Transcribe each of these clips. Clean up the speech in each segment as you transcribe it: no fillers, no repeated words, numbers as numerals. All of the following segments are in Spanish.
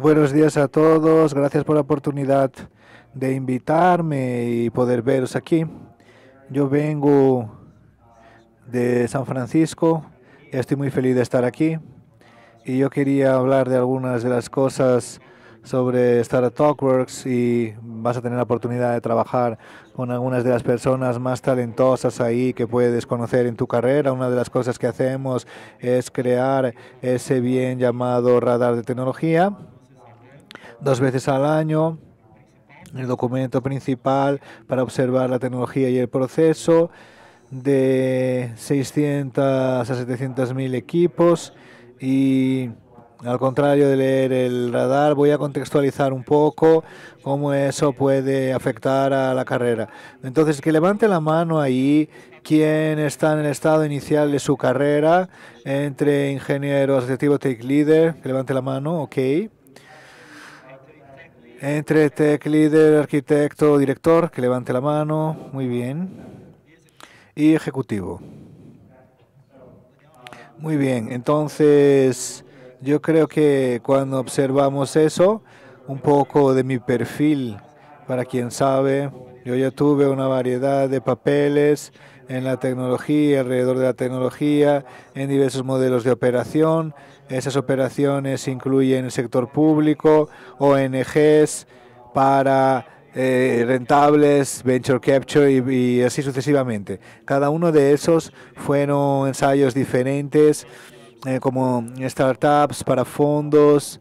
Buenos días a todos. Gracias por la oportunidad de invitarme y poder veros aquí. Yo vengo de San Francisco. Estoy muy feliz de estar aquí. Y yo quería hablar de algunas de las cosas sobre Startup Talkworks y vas a tener la oportunidad de trabajar con algunas de las personas más talentosas ahí que puedes conocer en tu carrera. Una de las cosas que hacemos es crear ese bien llamado radar de tecnología 2 veces al año, el documento principal para observar la tecnología y el proceso de 600 a 700 mil equipos. Y al contrario de leer el radar, voy a contextualizar un poco cómo eso puede afectar a la carrera. Entonces, que levante la mano ahí quien está en el estado inicial de su carrera, entre ingeniero, asociativo, tech leader, que levante la mano, ok. Entre tech leader, arquitecto, director, que levante la mano, muy bien. Y ejecutivo. Muy bien, entonces yo creo que cuando observamos eso, un poco de mi perfil, para quien sabe, yo ya tuve una variedad de papeles en la tecnología, alrededor de la tecnología, en diversos modelos de operación. Esas operaciones incluyen el sector público, ONGs, para rentables, venture capture y así sucesivamente. Cada uno de esos fueron ensayos diferentes, como startups para fondos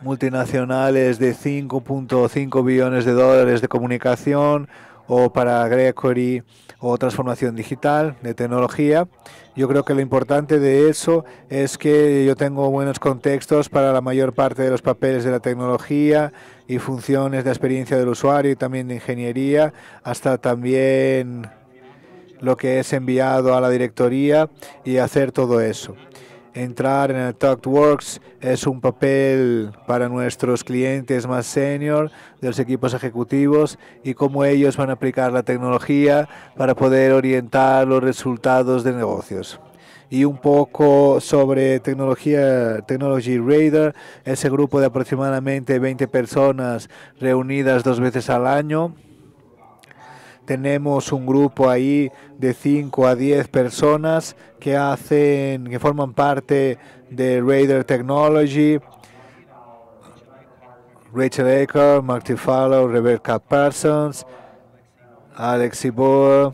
multinacionales de 5.5 billones de dólares de comunicación, o para Gregory o transformación digital de tecnología. Yo creo que lo importante de eso es que yo tengo buenos contextos para la mayor parte de los papeles de la tecnología y funciones de experiencia del usuario y también de ingeniería, hasta también lo que es enviado a la directoría y hacer todo eso. Entrar en el TalkWorks es un papel para nuestros clientes más senior de los equipos ejecutivos y cómo ellos van a aplicar la tecnología para poder orientar los resultados de negocios. Y un poco sobre tecnología, Technology Radar, ese grupo de aproximadamente 20 personas reunidas 2 veces al año. Tenemos un grupo ahí de 5 a 10 personas que forman parte de Radar Technology. Rachel Aker, Marty Fallow, Rebecca Parsons, Alex Ibor,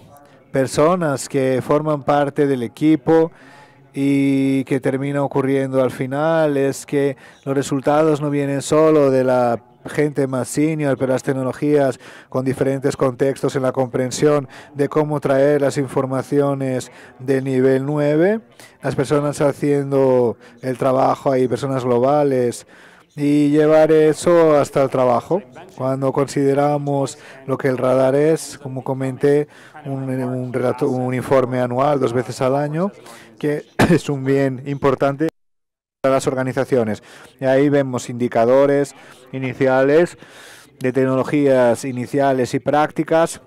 personas que forman parte del equipo, y que termina ocurriendo al final es que los resultados no vienen solo de la gente más senior, pero las tecnologías con diferentes contextos en la comprensión de cómo traer las informaciones del nivel 9, las personas haciendo el trabajo ahí, personas globales, y llevar eso hasta el trabajo. Cuando consideramos lo que el radar es, como comenté, un informe anual 2 veces al año, que es un bien importante para las organizaciones. Y ahí vemos indicadores iniciales de tecnologías iniciales y prácticas,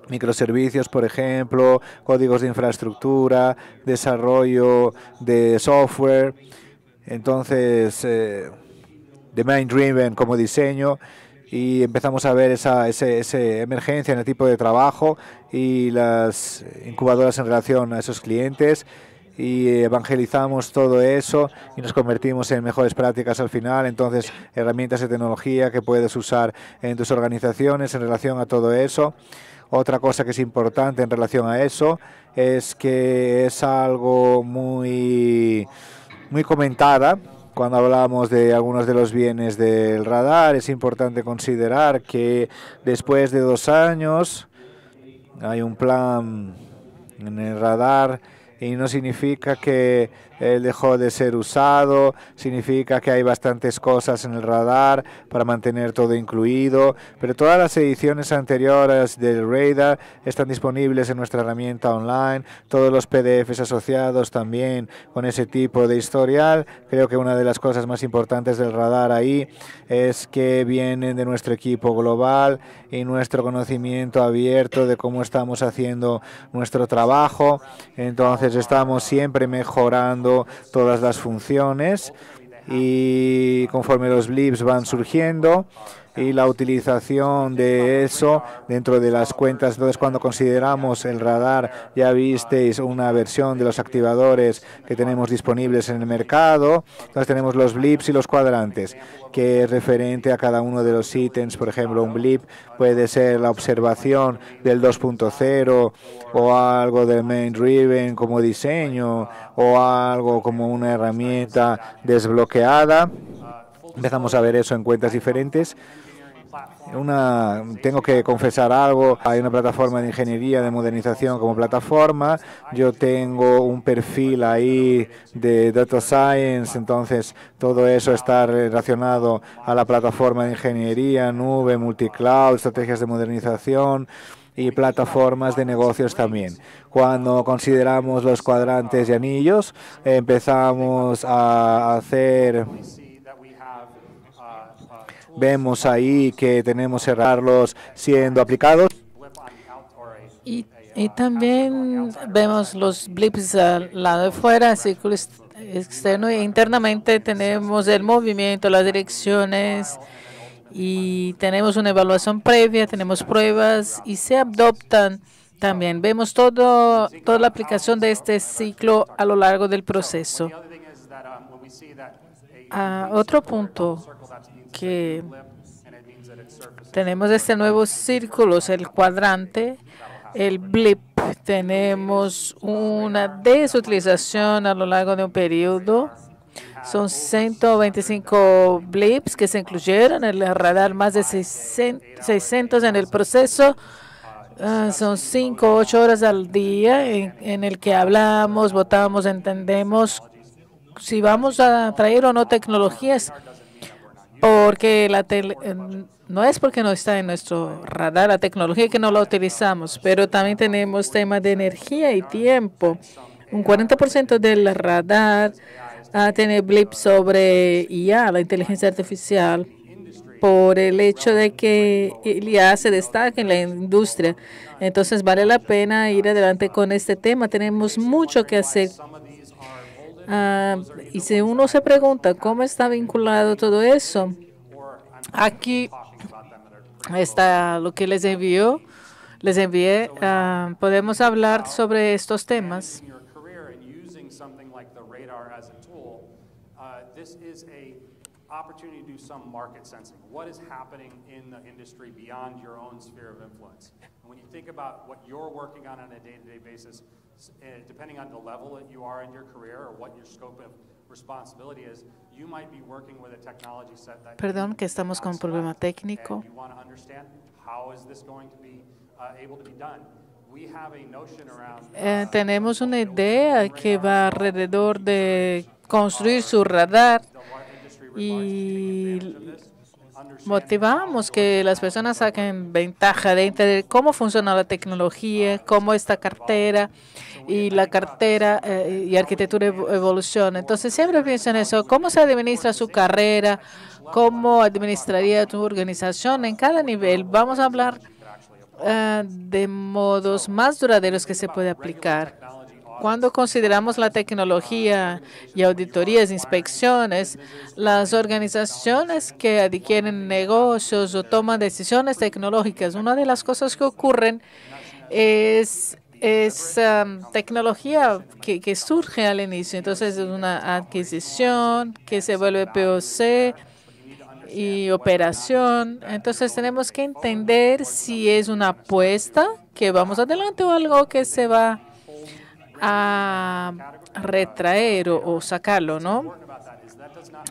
microservicios, por ejemplo, códigos de infraestructura, desarrollo de software. Entonces, domain driven como diseño, y empezamos a ver esa emergencia en el tipo de trabajo y las incubadoras en relación a esos clientes, y evangelizamos todo eso y nos convertimos en mejores prácticas al final. Entonces, herramientas de tecnología que puedes usar en tus organizaciones en relación a todo eso. Otra cosa que es importante en relación a eso es que es algo muy comentada. Cuando hablamos de algunos de los bienes del radar, es importante considerar que después de 2 años hay un plan en el radar, y no significa que él dejó de ser usado, significa que hay bastantes cosas en el radar para mantener todo incluido, pero todas las ediciones anteriores del radar están disponibles en nuestra herramienta online, todos los PDFs asociados también con ese tipo de historial. Creo que una de las cosas más importantes del radar ahí es que vienen de nuestro equipo global y nuestro conocimiento abierto de cómo estamos haciendo nuestro trabajo. Entonces estamos siempre mejorando todas las funciones y conforme los blips van surgiendo y la utilización de eso dentro de las cuentas. Entonces, cuando consideramos el radar, ya visteis una versión de los activadores que tenemos disponibles en el mercado. Entonces, tenemos los blips y los cuadrantes, que es referente a cada uno de los ítems. Por ejemplo, un blip puede ser la observación del 2.0 o algo del main driven como diseño o algo como una herramienta desbloqueada. Empezamos a ver eso en cuentas diferentes. Tengo que confesar algo, hay una plataforma de ingeniería de modernización como plataforma, yo tengo un perfil ahí de Data Science, entonces todo eso está relacionado a la plataforma de ingeniería, nube, multicloud, estrategias de modernización y plataformas de negocios también. Cuando consideramos los cuadrantes y anillos, empezamos a hacer... Vemos ahí que tenemos cerrarlos siendo aplicados. Y también vemos los blips al lado de fuera, círculo externo, e internamente tenemos el movimiento, las direcciones, y tenemos una evaluación previa, tenemos pruebas y se adoptan también. Vemos toda la aplicación de este ciclo a lo largo del proceso. Otro punto que tenemos nuevos círculos, el cuadrante, el blip, tenemos una desutilización a lo largo de un periodo. Son 125 blips que se incluyeron en el radar, más de 600 en el proceso. Son 5 o 8 horas al día en el que hablamos, votamos, entendemos si vamos a traer o no tecnologías, porque no es porque no está en nuestro radar la tecnología que no la utilizamos, pero también tenemos temas de energía y tiempo. Un 40% del radar tiene blip sobre IA, la inteligencia artificial, por el hecho de que el IA se destaca en la industria. Entonces, vale la pena ir adelante con este tema. Tenemos mucho que hacer. Y si uno se pregunta cómo está vinculado todo eso, aquí está lo que les envié. Podemos hablar sobre estos temas. Opportunity to do some market sensing. What is happening in the industry beyond your own sphere of influence? And when you think about what you're working on a day-to-day basis, depending on the level that you are in your career or what your scope of responsibility is, you might be working with a technology set that Perdón, que estamos con un problema técnico. you want to understand how is this going to be able to be done. We have a notion around Tenemos una idea que va alrededor de construir su radar y motivamos que las personas saquen ventaja de entender cómo funciona la tecnología, cómo esta cartera y la cartera y arquitectura evoluciona. Entonces, siempre pienso en eso, cómo se administra su carrera, cómo administraría tu organización en cada nivel. Vamos a hablar de modos más duraderos que se puede aplicar. Cuando consideramos la tecnología y auditorías, inspecciones, las organizaciones que adquieren negocios o toman decisiones tecnológicas, una de las cosas que ocurren es tecnología que surge al inicio. Entonces, es una adquisición que se vuelve POC y operación. Entonces, tenemos que entender si es una apuesta que vamos adelante o algo que se va a retraer o sacarlo, ¿no?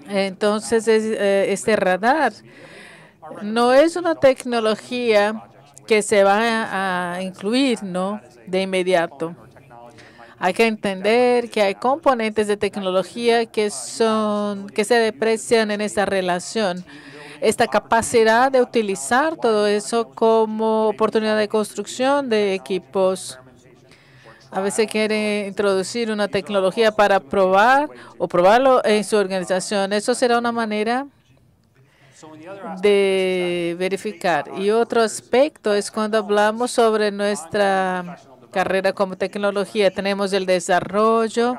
Entonces, este radar no es una tecnología que se va a incluir, ¿no?, de inmediato. Hay que entender que hay componentes de tecnología que se deprecian en esta relación. Esta capacidad de utilizar todo eso como oportunidad de construcción de equipos. A veces quiere introducir una tecnología para probar o probarlo en su organización. Eso será una manera de verificar. Y otro aspecto es cuando hablamos sobre nuestra carrera como tecnología. Tenemos el desarrollo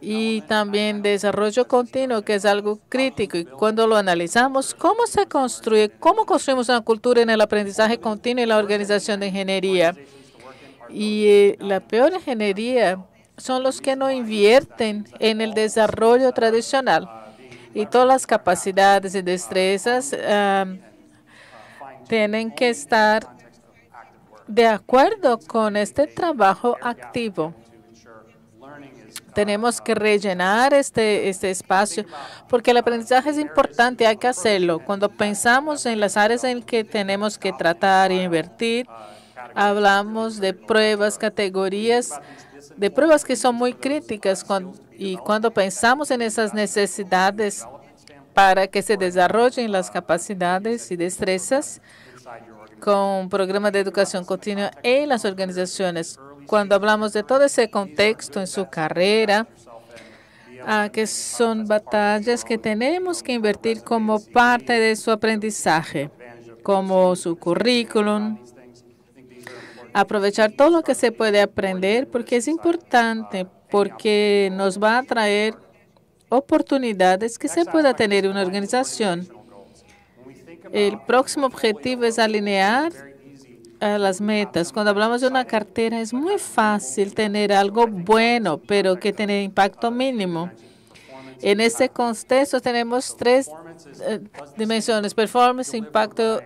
y también desarrollo continuo, que es algo crítico. Y cuando lo analizamos, ¿cómo se construye? ¿Cómo construimos una cultura en el aprendizaje continuo y la organización de ingeniería? Y la peor ingeniería son los que no invierten en el desarrollo tradicional. Y todas las capacidades y destrezas tienen que estar de acuerdo con este trabajo activo. Tenemos que rellenar este espacio porque el aprendizaje es importante, hay que hacerlo. Cuando pensamos en las áreas en que tenemos que tratar e invertir, hablamos de pruebas, categorías, de pruebas que son muy críticas y cuando pensamos en esas necesidades para que se desarrollen las capacidades y destrezas con programas de educación continua en las organizaciones. Cuando hablamos de todo ese contexto en su carrera, que son batallas que tenemos que invertir como parte de su aprendizaje, como su currículum, aprovechar todo lo que se puede aprender porque es importante, porque nos va a traer oportunidades que se pueda tener una organización. El próximo objetivo es alinear las metas. Cuando hablamos de una cartera es muy fácil tener algo bueno, pero que tiene impacto mínimo. En este contexto tenemos tres dimensiones: performance, impacto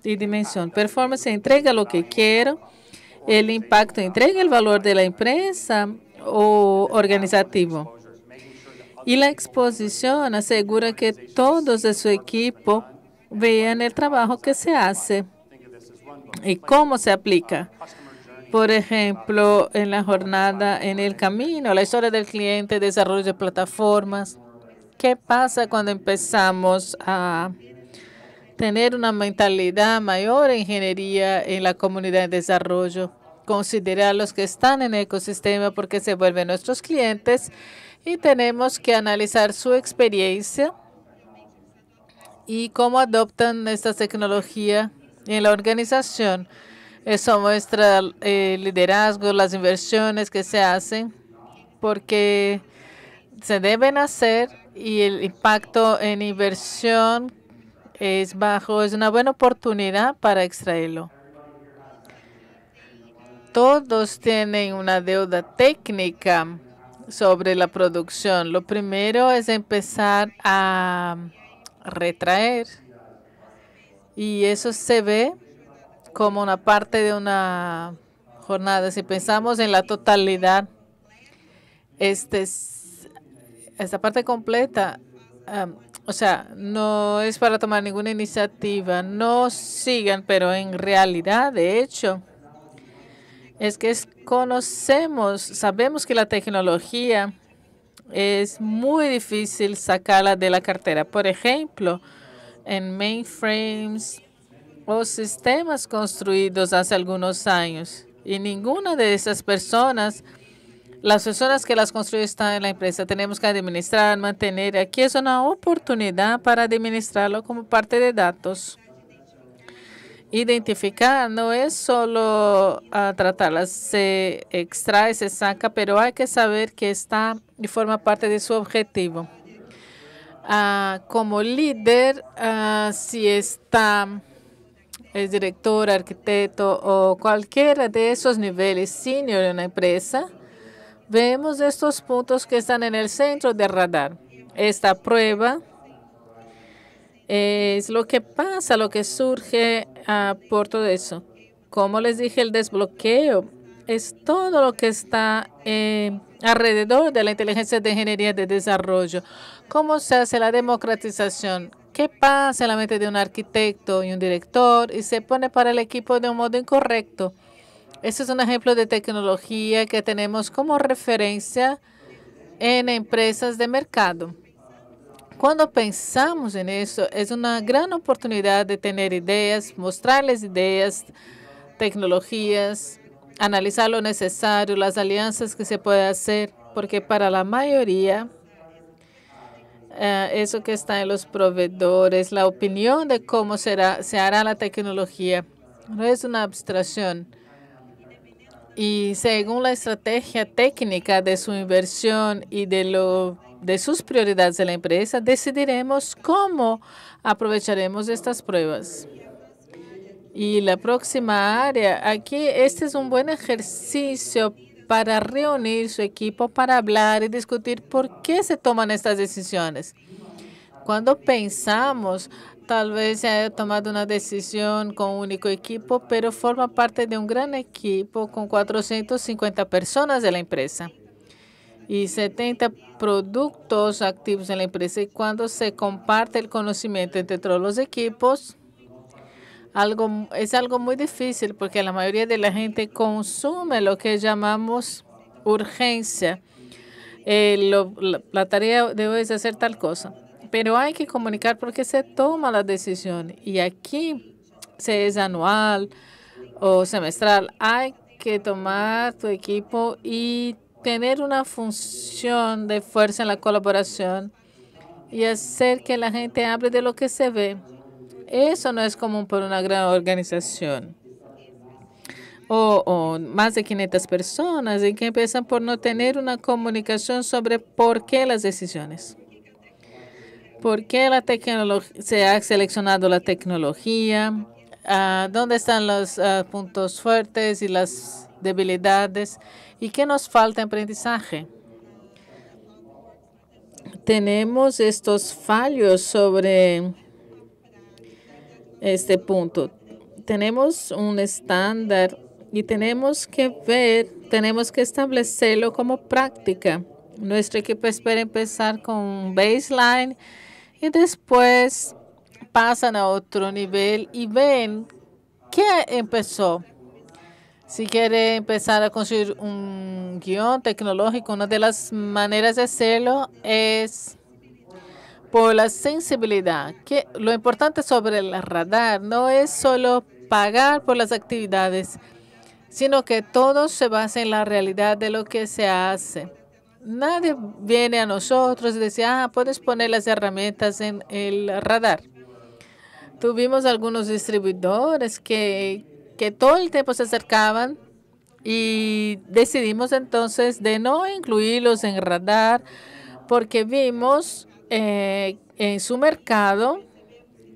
y dimensión. Performance entrega lo que quiero, el impacto entrega el valor de la empresa o organizativo. Y la exposición asegura que todos de su equipo vean el trabajo que se hace y cómo se aplica. Por ejemplo, en la jornada en el camino, la historia del cliente, desarrollo de plataformas. ¿Qué pasa cuando empezamos a tener una mentalidad mayor en ingeniería en la comunidad de desarrollo? Considerar a los que están en el ecosistema porque se vuelven nuestros clientes y tenemos que analizar su experiencia y cómo adoptan esta tecnología en la organización. Eso muestra el liderazgo, las inversiones que se hacen, porque se deben hacer y el impacto en inversión es bajo. Es una buena oportunidad para extraerlo. Todos tienen una deuda técnica sobre la producción. Lo primero es empezar a retraer y eso se ve como una parte de una jornada. Si pensamos en la totalidad, esta parte completa, o sea, no es para tomar ninguna iniciativa, no sigan, pero en realidad, de hecho, es que sabemos que la tecnología es muy difícil sacarla de la cartera. Por ejemplo, en mainframes o sistemas construidos hace algunos años. Y ninguna de esas personas, las personas que las construyen están en la empresa. Tenemos que administrar, mantener. Aquí es una oportunidad para administrarlo como parte de datos. Identificar no es solo tratarlas, se extrae, se saca, pero hay que saber que está y forma parte de su objetivo. Como líder, si está es director, arquitecto o cualquiera de esos niveles senior en una empresa, vemos estos puntos que están en el centro del radar. Esta prueba es lo que pasa, lo que surge por todo eso. Como les dije, el desbloqueo es todo lo que está alrededor de la inteligencia de ingeniería de desarrollo. ¿Cómo se hace la democratización? ¿Qué pasa en la mente de un arquitecto y un director y se pone para el equipo de un modo incorrecto? Ese es un ejemplo de tecnología que tenemos como referencia en empresas de mercado. Cuando pensamos en eso, es una gran oportunidad de tener ideas, mostrarles ideas, tecnologías, analizar lo necesario, las alianzas que se puede hacer, porque para la mayoría, eso que está en los proveedores, la opinión de cómo se hará la tecnología, no es una abstracción. Y según la estrategia técnica de su inversión y de sus prioridades de la empresa, decidiremos cómo aprovecharemos estas pruebas. Y la próxima área, aquí este es un buen ejercicio para reunir su equipo, para hablar y discutir por qué se toman estas decisiones. Cuando pensamos, tal vez se haya tomado una decisión con un único equipo, pero forma parte de un gran equipo con 450 personas de la empresa y 70 productos activos en la empresa. Y cuando se comparte el conocimiento entre todos los equipos, es algo muy difícil porque la mayoría de la gente consume lo que llamamos urgencia. La tarea de hoy es hacer tal cosa, pero hay que comunicar porque se toma la decisión. Y aquí, si es anual o semestral, hay que tomar tu equipo y tener una función de fuerza en la colaboración y hacer que la gente hable de lo que se ve. Eso no es común por una gran organización o más de 500 personas y que empiezan por no tener una comunicación sobre por qué las decisiones. ¿Por qué se ha seleccionado la tecnología? ¿Dónde están los puntos fuertes y las debilidades? ¿Y qué nos falta en aprendizaje? Tenemos estos fallos sobre este punto. Tenemos un estándar y tenemos que establecerlo como práctica. Nuestro equipo espera empezar con un baseline y después pasan a otro nivel y ven qué empezó. Si quiere empezar a construir un guión tecnológico, una de las maneras de hacerlo es por la sensibilidad. Que lo importante sobre el radar no es solo pagar por las actividades, sino que todo se basa en la realidad de lo que se hace. Nadie viene a nosotros y dice, puedes poner las herramientas en el radar. Tuvimos algunos distribuidores que todo el tiempo se acercaban y decidimos entonces de no incluirlos en radar porque vimos en su mercado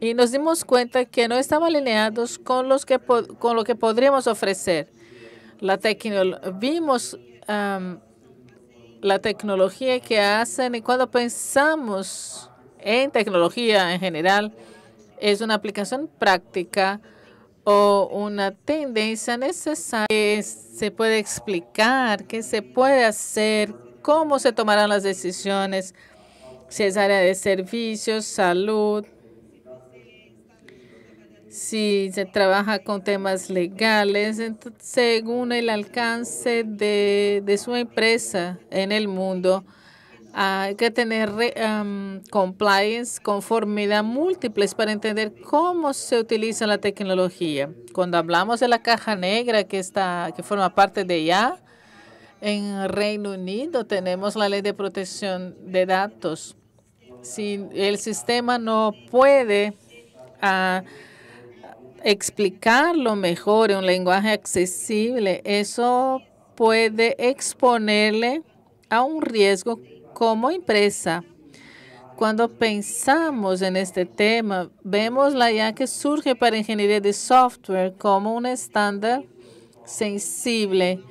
y nos dimos cuenta que no estaban alineados con lo que podríamos ofrecer. Vimos la tecnología que hacen y cuando pensamos en tecnología en general, es una aplicación práctica o una tendencia necesaria que se puede explicar, qué se puede hacer, cómo se tomarán las decisiones, si es área de servicios, salud, si se trabaja con temas legales, entonces, según el alcance de su empresa en el mundo, hay que tener compliance, conformidad múltiples para entender cómo se utiliza la tecnología. Cuando hablamos de la caja negra que forma parte de IA, en Reino Unido tenemos la ley de protección de datos. Si el sistema no puede explicarlo mejor en un lenguaje accesible, eso puede exponerle a un riesgo como empresa. Cuando pensamos en este tema, vemos la IA que surge para ingeniería de software como un estándar sensible,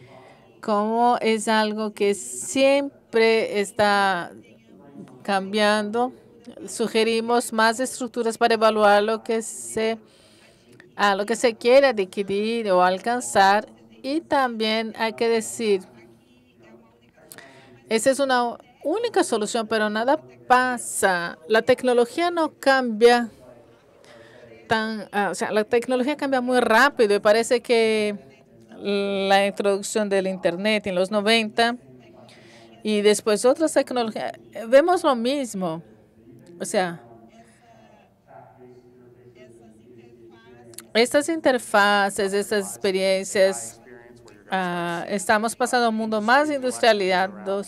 como es algo que siempre está cambiando. Sugerimos más estructuras para evaluar lo que se quiere adquirir o alcanzar. Y también hay que decir, esa es una única solución, pero nada pasa. La tecnología no cambia la tecnología cambia muy rápido y parece que la introducción del Internet en los 90 y después otras tecnologías, vemos lo mismo. O sea, estas interfaces, estas experiencias, estamos pasando a un mundo más industrializado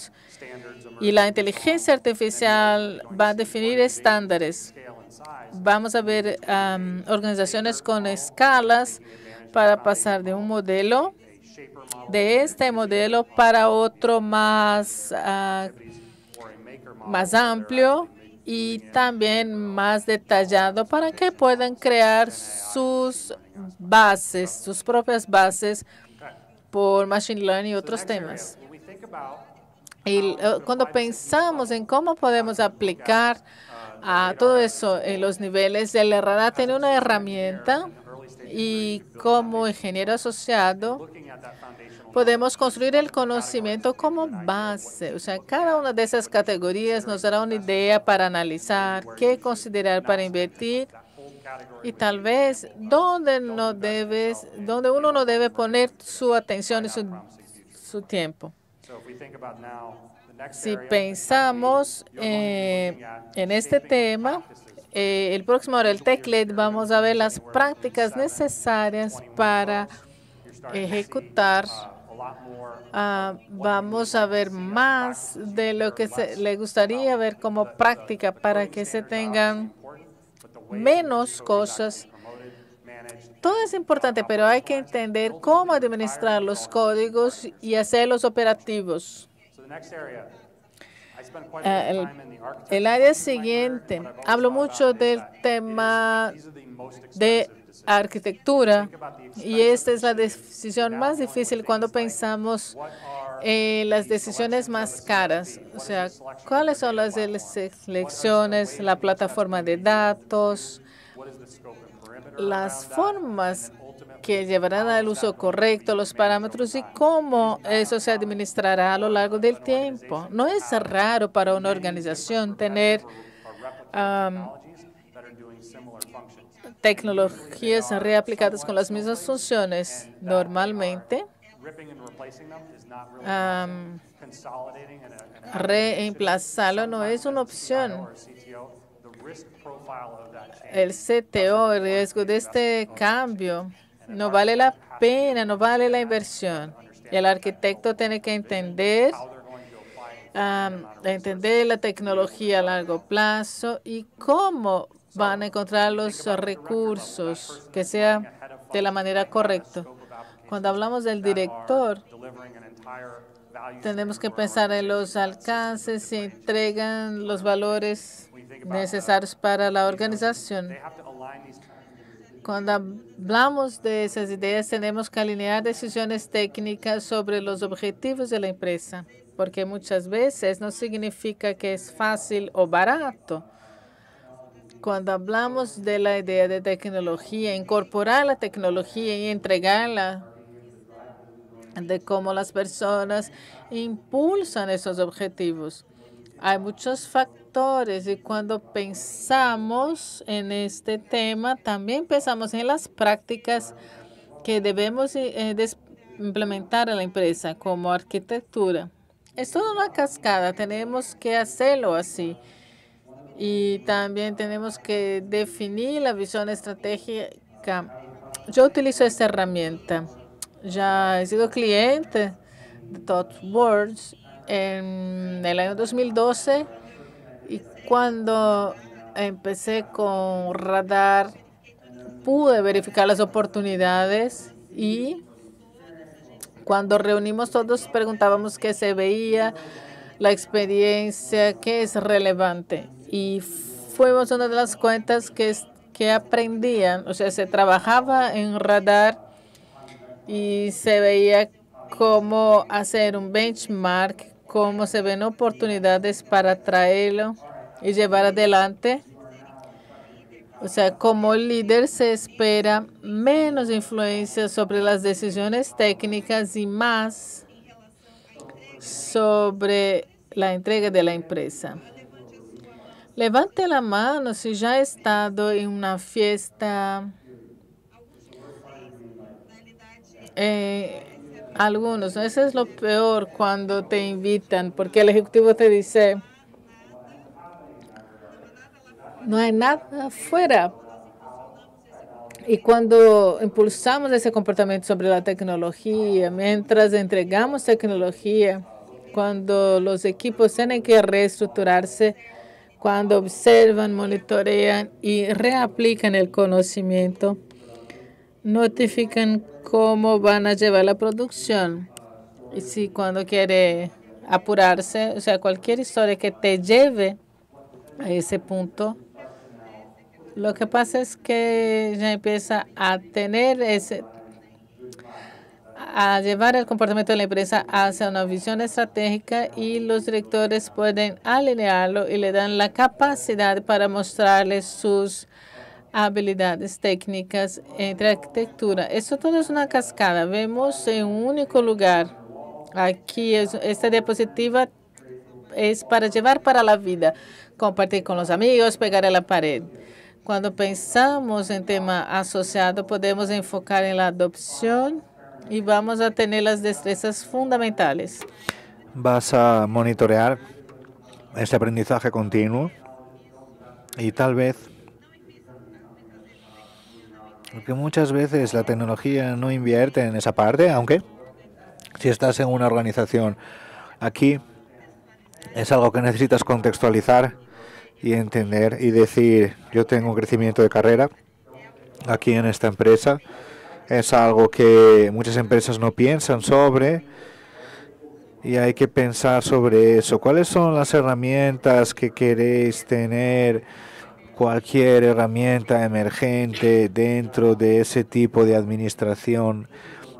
y la inteligencia artificial va a definir estándares. Vamos a ver organizaciones con escalas para pasar de un modelo de este modelo para otro más amplio y también más detallado para que puedan crear sus bases, sus propias bases por Machine Learning y otros temas. Y cuando pensamos en cómo podemos aplicar a todo eso en los niveles, el radar tiene una herramienta y como ingeniero asociado podemos construir el conocimiento como base. O sea, cada una de esas categorías nos dará una idea para analizar, qué considerar para invertir y tal vez dónde uno no debe poner su atención y su tiempo. Si pensamos en este tema, el próximo hora, el TechLead, vamos a ver las prácticas necesarias para ejecutar. Vamos a ver más de lo que le gustaría ver como práctica para que se tengan menos cosas. Todo es importante, pero hay que entender cómo administrar los códigos y hacerlos operativos. El área siguiente, hablo mucho del tema de arquitectura y esta es la decisión más difícil cuando pensamos en las decisiones más caras. O sea, ¿cuáles son las selecciones, la plataforma de datos, las formas que llevarán al uso correcto, los parámetros y cómo eso se administrará a lo largo del tiempo? No es raro para una organización tener tecnologías reaplicadas con las mismas funciones. Normalmente, reemplazarlo no es una opción. El CTO, el riesgo de este cambio, no vale la pena, no vale la inversión. El arquitecto tiene que entender la tecnología a largo plazo y cómo van a encontrar los recursos, que sea de la manera correcta. Cuando hablamos del director, tenemos que pensar en los alcances, si entregan los valores necesarios para la organización. Cuando hablamos de esas ideas, tenemos que alinear decisiones técnicas sobre los objetivos de la empresa, porque muchas veces no significa que es fácil o barato. Cuando hablamos de la idea de tecnología, incorporar la tecnología y entregarla, de cómo las personas impulsan esos objetivos. Hay muchos factores y cuando pensamos en este tema, también pensamos en las prácticas que debemos implementar en la empresa como arquitectura. Es toda una cascada, tenemos que hacerlo así. Y también tenemos que definir la visión estratégica. Yo utilizo esta herramienta. Ya he sido cliente de ThoughtWorks en el año 2012 y cuando empecé con radar pude verificar las oportunidades y cuando reunimos todos preguntábamos qué se veía, la experiencia, qué es relevante. Y fuimos una de las cuentas que aprendían, o sea, se trabajaba en radar y se veía cómo hacer un benchmark, cómo se ven oportunidades para traerlo y llevar adelante. O sea, como líder se espera menos influencia sobre las decisiones técnicas y más sobre la entrega de la empresa. Levante la mano si ya ha estado en una fiesta. Algunos, ¿no? Eso es lo peor cuando te invitan, porque el ejecutivo te dice, no hay nada afuera. Y cuando impulsamos ese comportamiento sobre la tecnología, mientras entregamos tecnología, cuando los equipos tienen que reestructurarse, cuando observan, monitorean y reaplican el conocimiento, notifican cómo van a llevar la producción. Y si cuando quiere apurarse, o sea, cualquier historia que te lleve a ese punto, lo que pasa es que ya empieza a tener a llevar el comportamiento de la empresa hacia una visión estratégica, y los directores pueden alinearlo y le dan la capacidad para mostrarles sus habilidades técnicas entre arquitectura. Eso todo es una cascada. Vemos en un único lugar. Aquí esta diapositiva es para llevar para la vida, compartir con los amigos, pegar a la pared. Cuando pensamos en tema asociado, podemos enfocar en la adopción y vamos a tener las destrezas fundamentales. Vas a monitorear ese aprendizaje continuo y tal vez, porque muchas veces la tecnología no invierte en esa parte, aunque si estás en una organización aquí es algo que necesitas contextualizar y entender y decir, yo tengo un crecimiento de carrera aquí en esta empresa. Es algo que muchas empresas no piensan sobre y hay que pensar sobre eso. ¿Cuáles son las herramientas que queréis tener? Cualquier herramienta emergente dentro de ese tipo de administración.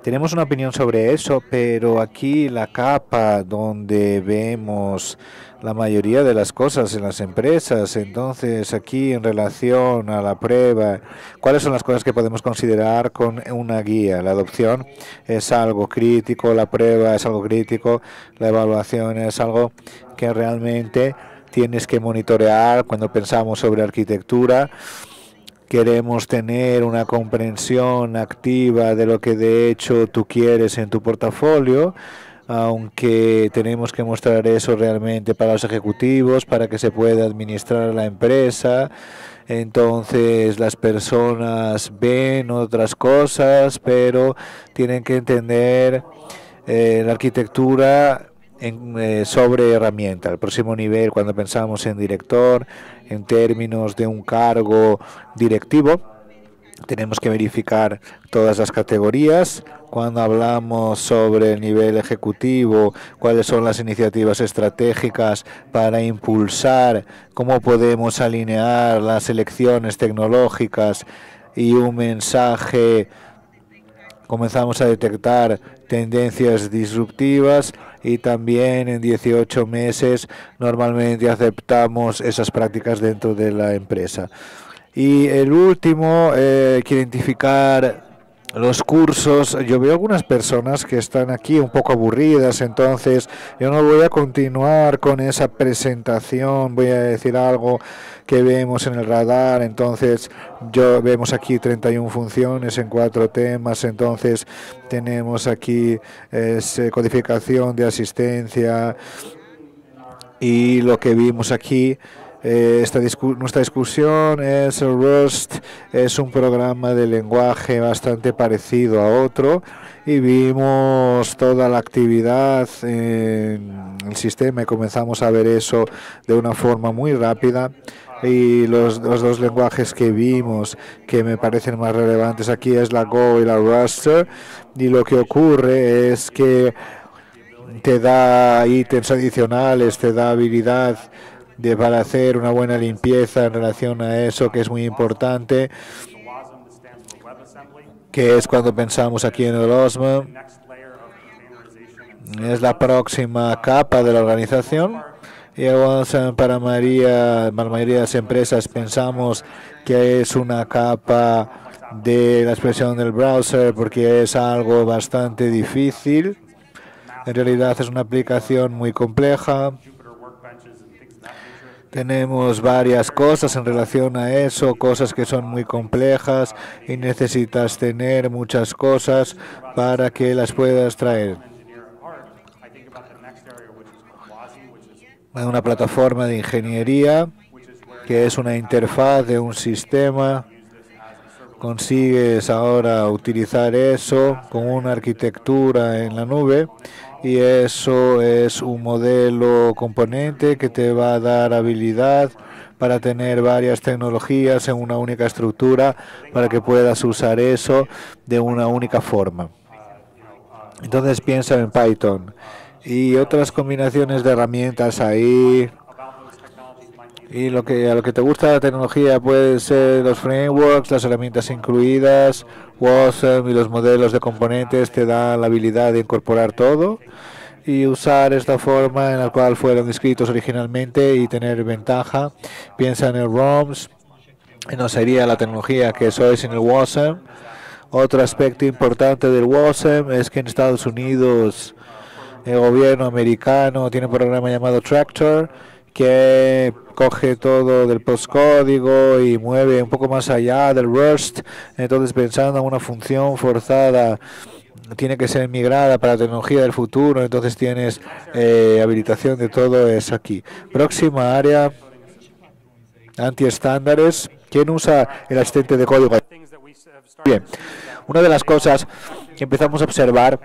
Tenemos una opinión sobre eso, pero aquí la capa donde vemos la mayoría de las cosas en las empresas, entonces aquí en relación a la prueba, ¿cuáles son las cosas que podemos considerar con una guía? La adopción es algo crítico, la prueba es algo crítico, la evaluación es algo que realmente tienes que monitorear cuando pensamos sobre arquitectura. Queremos tener una comprensión activa de lo que de hecho tú quieres en tu portafolio, aunque tenemos que mostrar eso realmente para los ejecutivos, para que se pueda administrar la empresa. Entonces las personas ven otras cosas, pero tienen que entender la arquitectura sobre herramienta. El próximo nivel, cuando pensamos en director, en términos de un cargo directivo, tenemos que verificar todas las categorías. Cuando hablamos sobre el nivel ejecutivo, cuáles son las iniciativas estratégicas para impulsar, cómo podemos alinear las elecciones tecnológicas y un mensaje. Comenzamos a detectar tendencias disruptivas y también en 18 meses normalmente aceptamos esas prácticas dentro de la empresa. Y el último, que identificar los cursos. Yo veo algunas personas que están aquí un poco aburridas, entonces yo no voy a continuar con esa presentación, voy a decir algo que vemos en el radar. Entonces vemos aquí 31 funciones en 4 temas, entonces tenemos aquí codificación de asistencia y lo que vimos aquí. Nuestra discusión es Rust, es un programa de lenguaje bastante parecido a otro y vimos toda la actividad en el sistema y comenzamos a ver eso de una forma muy rápida. Y los dos lenguajes que vimos que me parecen más relevantes aquí es la Go y la Rust, y lo que ocurre es que te da ítems adicionales, te da habilidad para hacer una buena limpieza en relación a eso, que es muy importante, que es cuando pensamos aquí en el OSM. Es la próxima capa de la organización. Y para la mayoría de las empresas pensamos que es una capa de la expresión del browser porque es algo bastante difícil. En realidad es una aplicación muy compleja. Tenemos varias cosas en relación a eso, cosas que son muy complejas y necesitas tener muchas cosas para que las puedas traer. Una plataforma de ingeniería que es una interfaz de un sistema. Consigues ahora utilizar eso con una arquitectura en la nube y eso es un modelo componente que te va a dar habilidad para tener varias tecnologías en una única estructura para que puedas usar eso de una única forma. Entonces piensa en Python y otras combinaciones de herramientas ahí. Y a lo que te gusta la tecnología puede ser los frameworks, las herramientas incluidas, WASM y los modelos de componentes te dan la habilidad de incorporar todo y usar esta forma en la cual fueron escritos originalmente y tener ventaja. Piensa en el ROMs, no sería la tecnología que eso es en el WASM. Otro aspecto importante del WASM es que en Estados Unidos el gobierno americano tiene un programa llamado Tractor que coge todo del postcódigo y mueve un poco más allá del Rust. Entonces, pensando en una función forzada, tiene que ser migrada para la tecnología del futuro. Entonces, tienes habilitación de todo eso aquí. Próxima área, anti-estándares. ¿Quién usa el asistente de código? Bien, una de las cosas que empezamos a observar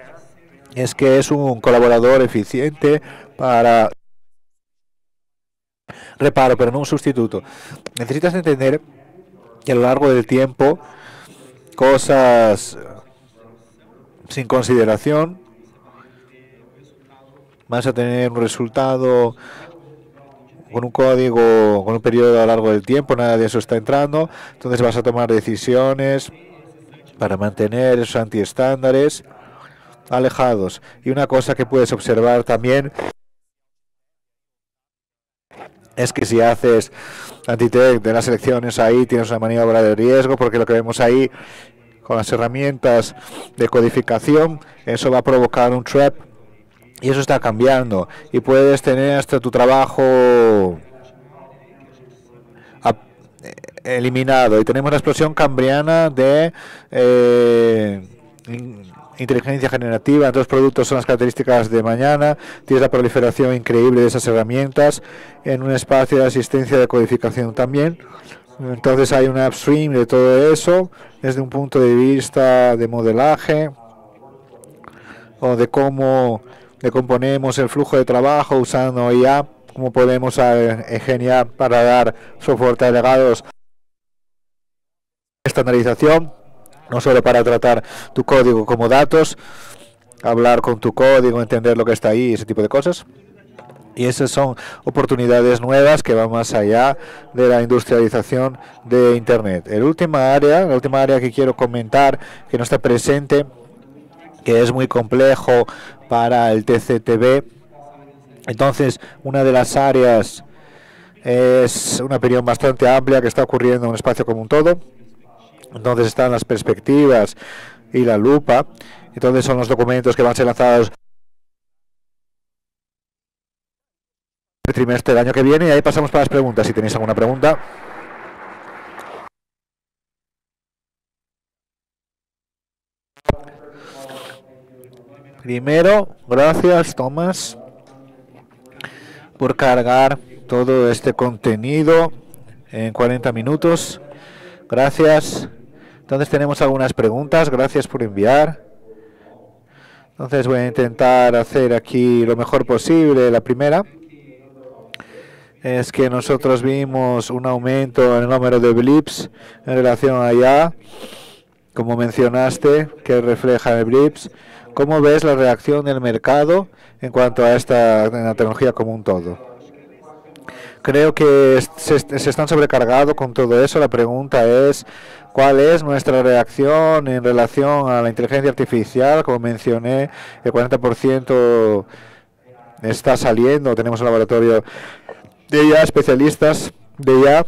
es que es un colaborador eficiente para reparo, pero no un sustituto. Necesitas entender que a lo largo del tiempo, cosas sin consideración, vas a tener un resultado con un código, con un periodo a lo largo del tiempo, nada de eso está entrando, entonces vas a tomar decisiones para mantener esos antiestándares alejados. Y una cosa que puedes observar también es que si haces anti-tech de las elecciones ahí tienes una maniobra de riesgo, porque lo que vemos ahí con las herramientas de codificación, eso va a provocar un trap y eso está cambiando y puedes tener hasta tu trabajo eliminado. Y tenemos la explosión cambriana de inteligencia generativa. Entonces, productos son las características de mañana. Tienes la proliferación increíble de esas herramientas en un espacio de asistencia de codificación también. Entonces, hay un upstream de todo eso desde un punto de vista de modelaje o de cómo decomponemos el flujo de trabajo usando IA, cómo podemos ingeniar para dar soporte a legados, estandarización, no solo para tratar tu código como datos, hablar con tu código, entender lo que está ahí, ese tipo de cosas. Y esas son oportunidades nuevas que van más allá de la industrialización de Internet. La última área que quiero comentar, que no está presente, que es muy complejo para el TCTB. Entonces, una de las áreas es una opinión bastante amplia que está ocurriendo en un espacio como un todo. Entonces están las perspectivas y la lupa. Entonces son los documentos que van a ser lanzados el trimestre del año que viene. Y ahí pasamos para las preguntas. Si tenéis alguna pregunta. Primero, gracias, Tomás, por cargar todo este contenido en 40 minutos. Gracias. Entonces tenemos algunas preguntas. Gracias por enviar. Entonces voy a intentar hacer aquí lo mejor posible. La primera es que nosotros vimos un aumento en el número de blips en relación a IA, como mencionaste, que refleja el blips. ¿Cómo ves la reacción del mercado en cuanto a esta tecnología como un todo? Creo que se están sobrecargados con todo eso. La pregunta es, ¿cuál es nuestra reacción en relación a la inteligencia artificial? Como mencioné, el 40% está saliendo. Tenemos un laboratorio de IA, especialistas de IA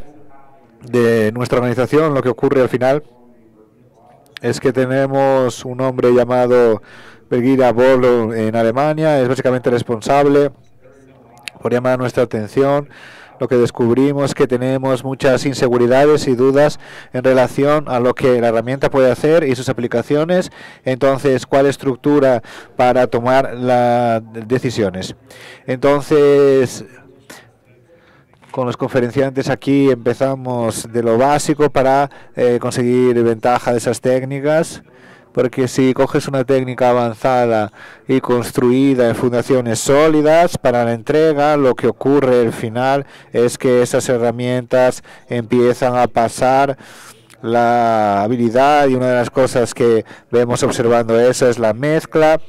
de nuestra organización. Lo que ocurre al final es que tenemos un hombre llamado Birgitta Boll en Alemania. Es básicamente responsable por llamar nuestra atención. Lo que descubrimos es que tenemos muchas inseguridades y dudas en relación a lo que la herramienta puede hacer y sus aplicaciones. Entonces, ¿cuál estructura para tomar las decisiones? Entonces, con los conferenciantes aquí empezamos de lo básico para conseguir ventaja de esas técnicas. porque si coges una técnica avanzada y construida en fundaciones sólidas para la entrega, lo que ocurre al final es que esas herramientas empiezan a pasar la habilidad, y una de las cosas que vemos observando eso es la mezcla,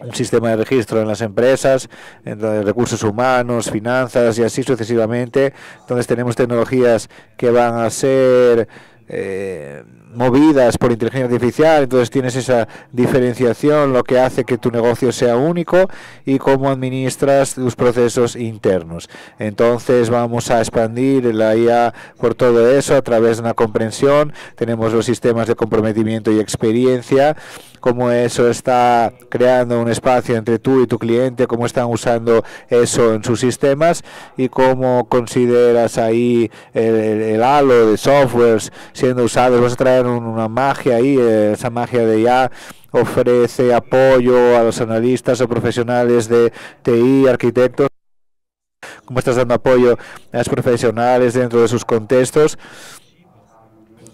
un sistema de registro en las empresas, en recursos humanos, finanzas y así sucesivamente. Entonces tenemos tecnologías que van a ser movidas por inteligencia artificial, entonces tienes esa diferenciación, lo que hace que tu negocio sea único, y cómo administras tus procesos internos. Entonces vamos a expandir la IA por todo eso a través de una comprensión. Tenemos los sistemas de comprometimiento y experiencia, cómo eso está creando un espacio entre tú y tu cliente, cómo están usando eso en sus sistemas, y cómo consideras ahí el halo de softwares siendo usados. Vas a traer una magia ahí, esa magia de ya ofrece apoyo a los analistas o profesionales de TI, arquitectos, cómo estás dando apoyo a los profesionales dentro de sus contextos.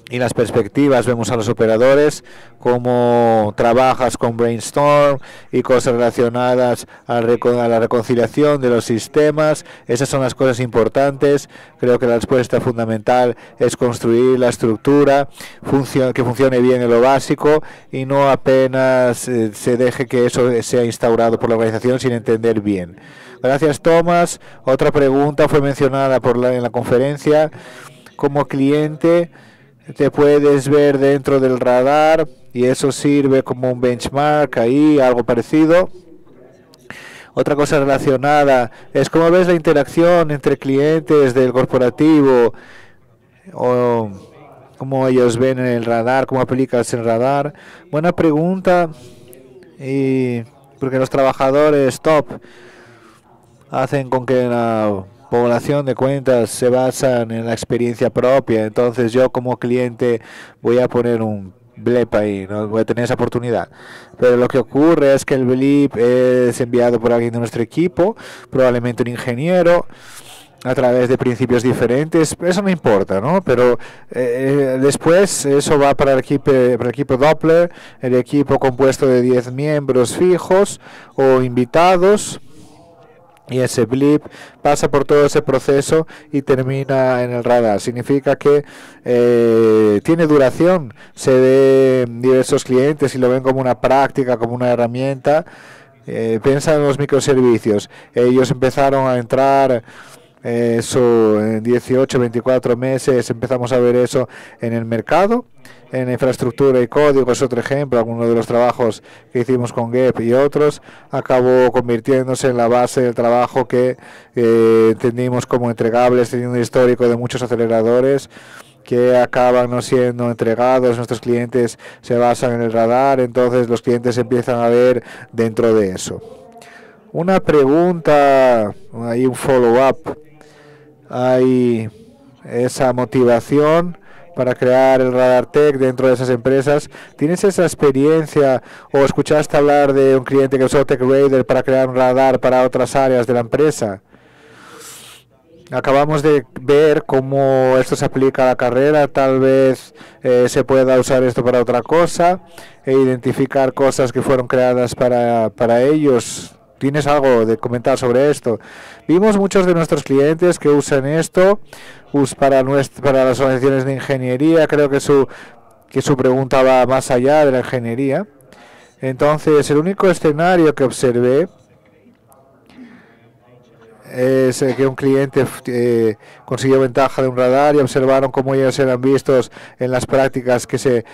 Y las perspectivas, vemos a los operadores, cómo trabajas con brainstorm y cosas relacionadas a la reconciliación de los sistemas. Esas son las cosas importantes. Creo que la respuesta fundamental es construir la estructura, que funcione bien en lo básico, y no apenas se deje que eso sea instaurado por la organización sin entender bien. Gracias, Tomás. Otra pregunta fue mencionada en la conferencia. Como cliente, te puedes ver dentro del radar y eso sirve como un benchmark ahí, algo parecido. Otra cosa relacionada es cómo ves la interacción entre clientes del corporativo, o cómo ellos ven en el radar, cómo aplicas el radar. Buena pregunta, y porque los trabajadores top hacen con que la población de cuentas se basan en la experiencia propia. Entonces yo como cliente voy a poner un blip ahí, no voy a tener esa oportunidad, pero lo que ocurre es que el blip es enviado por alguien de nuestro equipo, probablemente un ingeniero, a través de principios diferentes. Eso no importa, ¿no? Pero después eso va para el equipo Doppler, el equipo compuesto de 10 miembros fijos o invitados. Y ese blip pasa por todo ese proceso y termina en el radar. Significa que tiene duración. Se ve diversos clientes y lo ven como una práctica, como una herramienta. Piensa en los microservicios. Ellos empezaron a entrar eso en 18, 24 meses. Empezamos a ver eso en el mercado. En infraestructura y código es otro ejemplo. Algunos de los trabajos que hicimos con GEP y otros acabó convirtiéndose en la base del trabajo que entendimos como entregables, teniendo un histórico de muchos aceleradores que acaban no siendo entregados. Nuestros clientes se basan en el radar, entonces los clientes empiezan a ver dentro de eso. Una pregunta, hay un follow-up, hay esa motivación para crear el Radar Tech dentro de esas empresas. ¿Tienes esa experiencia o escuchaste hablar de un cliente que usó TechRadar para crear un radar para otras áreas de la empresa? Acabamos de ver cómo esto se aplica a la carrera. Tal vez se pueda usar esto para otra cosa e identificar cosas que fueron creadas para ellos. ¿Tienes algo de comentar sobre esto? Vimos muchos de nuestros clientes que usan esto para las organizaciones de ingeniería. Creo que su pregunta va más allá de la ingeniería. Entonces, el único escenario que observé es que un cliente consiguió ventaja de un radar y observaron cómo ellos eran vistos en las prácticas que se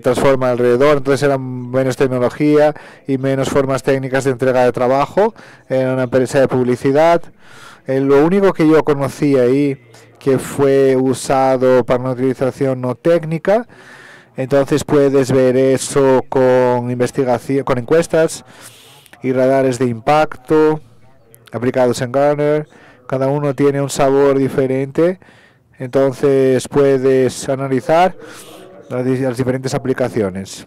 transforman alrededor. Entonces eran menos tecnología y menos formas técnicas de entrega de trabajo en una empresa de publicidad. Lo único que yo conocí ahí que fue usado para una utilización no técnica. Entonces puedes ver eso con investigación, con encuestas y radares de impacto aplicados en Gartner. Cada uno tiene un sabor diferente, entonces puedes analizar las diferentes aplicaciones.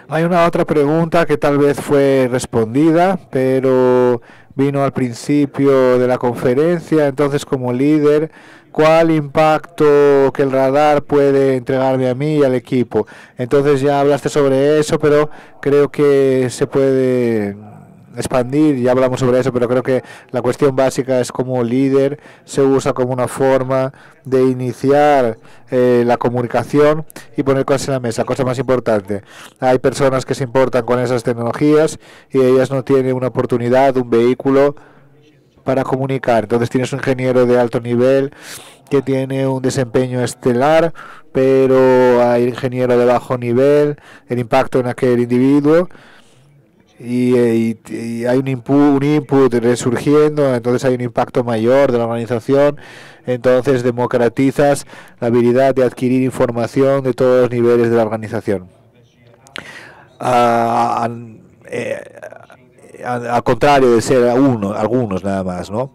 Hay una otra pregunta que tal vez fue respondida, pero vino al principio de la conferencia. Entonces, como líder, ¿cuál impacto que el radar puede entregarme a mí y al equipo? Entonces ya hablaste sobre eso, pero creo que se puede expandir, ya hablamos sobre eso, pero creo que la cuestión básica es como líder se usa como una forma de iniciar la comunicación y poner cosas en la mesa, cosa más importante. Hay personas que se importan con esas tecnologías y ellas no tienen una oportunidad, un vehículo para comunicar. Entonces tienes un ingeniero de alto nivel que tiene un desempeño estelar, pero hay ingeniero de bajo nivel, el impacto en aquel individuo. Y hay un input resurgiendo, entonces hay un impacto mayor de la organización, entonces democratizas la habilidad de adquirir información de todos los niveles de la organización. Al contrario de ser algunos nada más, ¿no?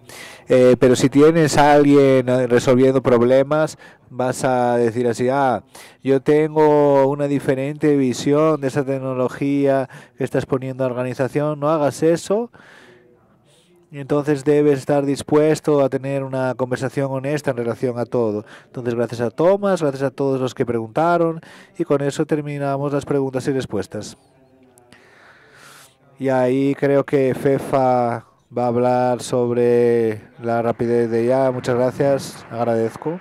Pero si tienes a alguien resolviendo problemas, vas a decir así, yo tengo una diferente visión de esa tecnología que estás poniendo a la organización, no hagas eso. Y entonces debes estar dispuesto a tener una conversación honesta en relación a todo. Entonces, gracias a Tomás, gracias a todos los que preguntaron, y con eso terminamos las preguntas y respuestas. Y ahí creo que Fefa va a hablar sobre la rapidez de IA. Muchas gracias, agradezco.